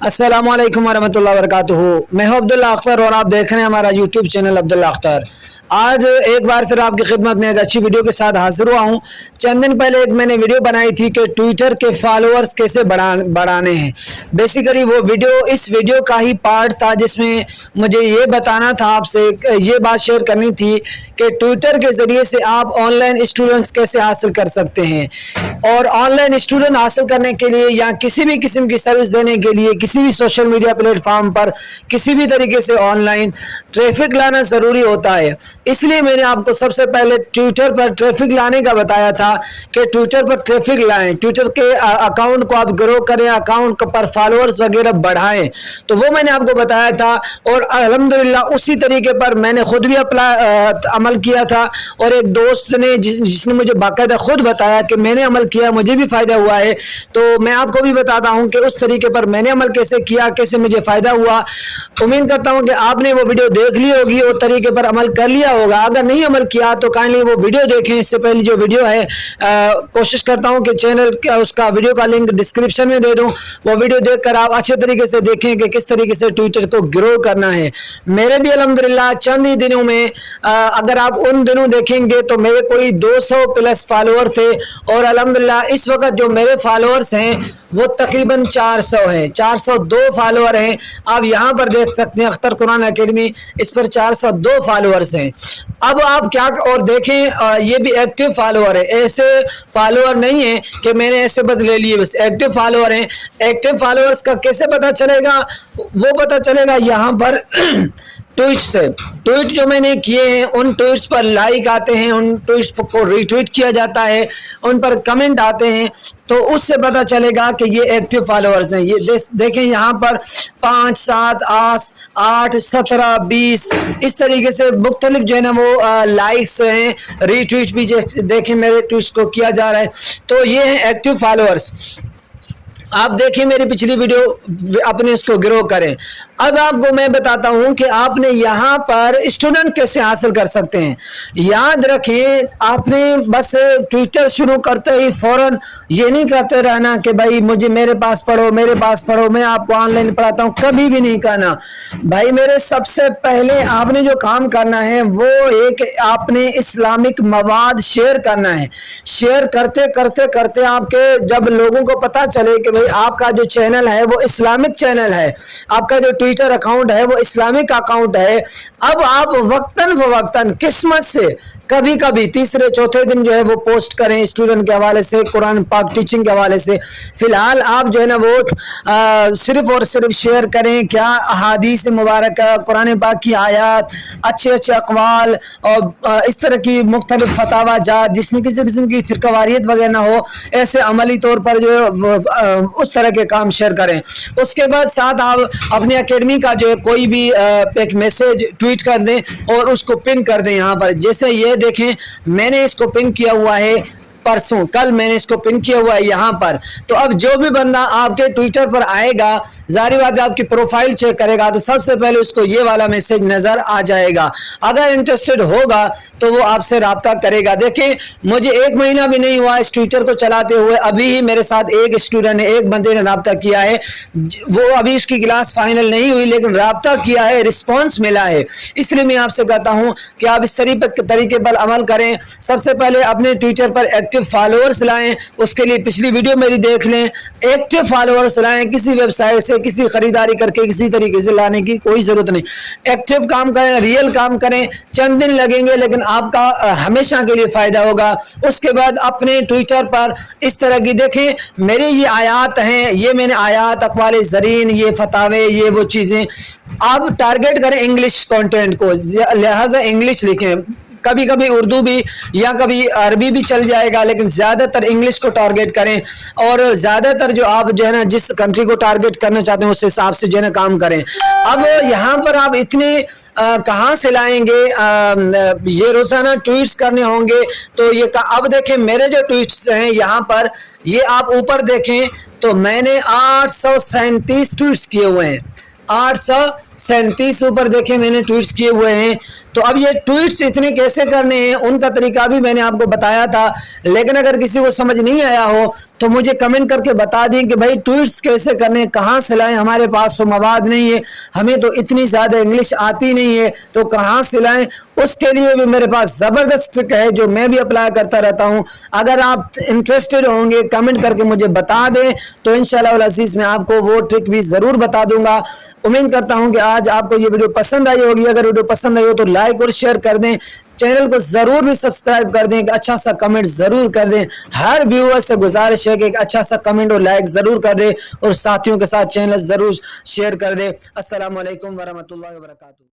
अस्सलामुअलैकुम वरहमतुल्लाहि वबरकातुहू। मैं हूं अब्दुल्ला अख्तर और आप देख रहे हैं हमारा यूट्यूब चैनल अब्दुल्ला अख्तर। आज एक बार फिर आपकी खिदमत में एक अच्छी वीडियो के साथ हाजिर हुआ हूं। चंद दिन पहले एक मैंने वीडियो बनाई थी कि ट्विटर के फॉलोअर्स कैसे बढ़ाने हैं। बेसिकली वो वीडियो इस वीडियो का ही पार्ट था जिसमें मुझे ये बताना था, आपसे ये बात शेयर करनी थी कि ट्विटर के ज़रिए से आप ऑनलाइन स्टूडेंट्स कैसे हासिल कर सकते हैं। और ऑनलाइन स्टूडेंट हासिल करने के लिए या किसी भी किस्म की सर्विस देने के लिए किसी भी सोशल मीडिया प्लेटफॉर्म पर किसी भी तरीके से ऑनलाइन ट्रैफिक लाना ज़रूरी होता है। इसलिए मैंने आपको सबसे पहले ट्विटर पर ट्रैफिक लाने का बताया था कि ट्विटर पर ट्रैफिक लाएं, ट्विटर के अकाउंट को आप ग्रो करें, अकाउंट पर फॉलोअर्स वगैरह बढ़ाएं। तो वो मैंने आपको बताया था और अल्हम्दुलिल्लाह उसी तरीके पर मैंने खुद भी अमल किया था। और एक दोस्त ने जिसने मुझे बाकायदा खुद बताया कि मैंने अमल किया, मुझे भी फ़ायदा हुआ है। तो मैं आपको भी बताता हूँ कि उस तरीके पर मैंने अमल कैसे किया, कैसे मुझे फ़ायदा हुआ। उम्मीद करता हूँ कि आपने वो वीडियो देख ली होगी और तरीके पर अमल कर लिया होगा। अगर नहीं अमल किया तो काइंडली वो वीडियो देखें। इससे पहले जो वीडियो है कोशिश करता हूँ कि चैनल का उसका वीडियो का लिंक डिस्क्रिप्शन में दे दूँ। वो वीडियो देखकर आप अच्छे तरीके से देखें कि किस तरीके से ट्विटर को ग्रो करना है। मेरे भी अल्हम्दुलिल्लाह चंद ही दिनों में अगर आप उन दिनों देखेंगे तो मेरे कोई 200 प्लस फॉलोअर थे और अल्हम्दुलिल्लाह इस वक्त जो मेरे फॉलोअर्स हैं वो तकरीबन 400 हैं, 402 फॉलोअर हैं। आप यहाँ पर देख सकते हैं अख्तर कुरान एकेडमी, इस पर 402 फॉलोअर्स हैं। अब आप क्या और देखें, ये भी एक्टिव फॉलोअर है, ऐसे फॉलोअर नहीं है कि मैंने ऐसे बदले लिए, बस एक्टिव फॉलोअर हैं। एक्टिव फॉलोअर्स का कैसे पता चलेगा? वो पता चलेगा यहाँ पर ट्वीट से। ट्वीट जो मैंने किए हैं उन ट्वीट्स पर लाइक आते हैं, उन ट्वीट्स को रीट्वीट किया जाता है, उन पर कमेंट आते हैं, तो उससे पता चलेगा कि ये एक्टिव फॉलोअर्स हैं। ये देखें यहाँ पर 5, 7, 8, 17, 20 इस तरीके से मुख्तलिफ जो है ना वो लाइक्स हैं, रीट्वीट भी देखें मेरे ट्वीट्स को किया जा रहा है। तो ये हैं एक्टिव फॉलोअर्स। आप देखिए मेरी पिछली वीडियो, अपने इसको ग्रो करें। अब आपको मैं बताता हूं कि आपने यहाँ पर स्टूडेंट कैसे हासिल कर सकते हैं। याद रखें, आपने बस ट्विटर शुरू करते ही फौरन ये नहीं कहते रहना कि भाई मुझे मेरे पास पढ़ो, मेरे पास पढ़ो, मैं आपको ऑनलाइन पढ़ाता हूँ। कभी भी नहीं कहना भाई। मेरे सबसे पहले आपने जो काम करना है वो एक आपने इस्लामिक मवाद शेयर करना है। शेयर करते करते करते आपके जब लोगों को पता चले कि आपका जो चैनल है वो इस्लामिक चैनल है, आपका जो ट्विटर अकाउंट है वो इस्लामिक अकाउंट है, अब आप वक्तन फवक्तन किस्मत से कभी कभी तीसरे चौथे दिन जो है वो पोस्ट करें स्टूडेंट के हवाले से, कुरान पाक टीचिंग के हवाले से। फिलहाल आप जो है ना वो सिर्फ और सिर्फ शेयर करें क्या अहादीस मुबारक, कुरान पाक की आयत, अच्छे अच्छे अक़वाल और इस तरह की मुख्तलिफ फतावा जात जिसमें किसी किस्म की फ़िरक़ावारियत वगैरह ना हो, ऐसे अमली तौर पर जो उस तरह के काम शेयर करें। उसके बाद साथ आप अपनी एकेडमी का जो है कोई भी एक मैसेज ट्वीट कर दें और उसको पिन कर दें। यहाँ पर जैसे ये देखें मैंने इसको पिन किया हुआ है, परसों कल मैंने इसको पिन किया हुआ है यहाँ पर। तो अब जो भी बंदा आपके ट्विटर पर आएगा, जारी बात है आपकी प्रोफाइल चेक करेगा तो सबसे पहले उसको ये वाला मैसेज नज़र आ जाएगा। अगर इंटरेस्टेड होगा तो वो आपसे रब्ता करेगा। देखें मुझे 1 महीना भी नहीं हुआ इस ट्विटर को चलाते हुए, अभी ही मेरे साथ एक स्टूडेंट ने, एक बंदे ने रब्ता किया है। वो अभी उसकी क्लास फाइनल नहीं हुई लेकिन रब्ता किया है, रिस्पॉन्स मिला है। इसलिए मैं आपसे कहता हूँ कि आप इस तरीके पर अमल करें। सबसे पहले अपने ट्विटर पर एक्टिव फॉलोअर्स लाएं, उसके लिए पिछली वीडियो मेरी देख लें। एक्टिव फॉलोअर्स लाएं, किसी वेबसाइट से किसी खरीदारी करके किसी तरीके से लाने की कोई ज़रूरत नहीं। एक्टिव काम करें, रियल काम करें, चंद दिन लगेंगे लेकिन आपका हमेशा के लिए फ़ायदा होगा। उसके बाद अपने ट्विटर पर इस तरह की देखें मेरी ये आयात हैं, ये मैंने आयात अक़वाल ज़रीन, ये फतावे, ये वो चीज़ें आप टारगेट करें इंग्लिश कंटेंट को, लिहाजा इंग्लिश लिखें। कभी कभी उर्दू भी या कभी अरबी भी चल जाएगा लेकिन ज़्यादातर इंग्लिश को टारगेट करें। और ज़्यादातर जो आप जो है ना जिस कंट्री को टारगेट करना चाहते हैं उस हिसाब से जो है ना काम करें। अब यहाँ पर आप इतने कहाँ से लाएंगे? ये रोज़ाना ट्वीट्स करने होंगे तो ये अब देखें मेरे जो ट्वीट्स हैं यहाँ पर, ये आप ऊपर देखें तो मैंने 837 ट्वीट्स किए हुए हैं। 837 ऊपर देखें मैंने ट्वीट्स किए हुए हैं। तो अब ये ट्वीट्स इतने कैसे करने हैं उनका तरीका भी मैंने आपको बताया था, लेकिन अगर किसी को समझ नहीं आया हो तो मुझे कमेंट करके बता दें कि भाई ट्वीट्स कैसे करने, कहाँ से लाएं, हमारे पास तो मवाद नहीं है, हमें तो इतनी ज़्यादा इंग्लिश आती नहीं है, तो कहाँ से लाएं। उसके लिए भी मेरे पास ज़बरदस्त ट्रिक है जो मैं भी अप्लाई करता रहता हूँ। अगर आप इंटरेस्टेड होंगे कमेंट करके मुझे बता दें तो इंशाल्लाह अल अज़ीज़ मैं आपको वो ट्रिक भी ज़रूर बता दूंगा। उम्मीद करता हूँ कि आज आपको ये वीडियो पसंद आई होगी। अगर वीडियो पसंद आई हो तो लाइक और शेयर कर दें, चैनल को ज़रूर भी सब्सक्राइब कर दें, एक अच्छा सा कमेंट ज़रूर कर दें। हर व्यूअर से गुजारिश है कि एक अच्छा सा कमेंट और लाइक ज़रूर कर दें और साथियों के साथ चैनल ज़रूर शेयर कर दें। अस्सलाम वालेकुम वरहमतुल्लाहि वबरकातुहू।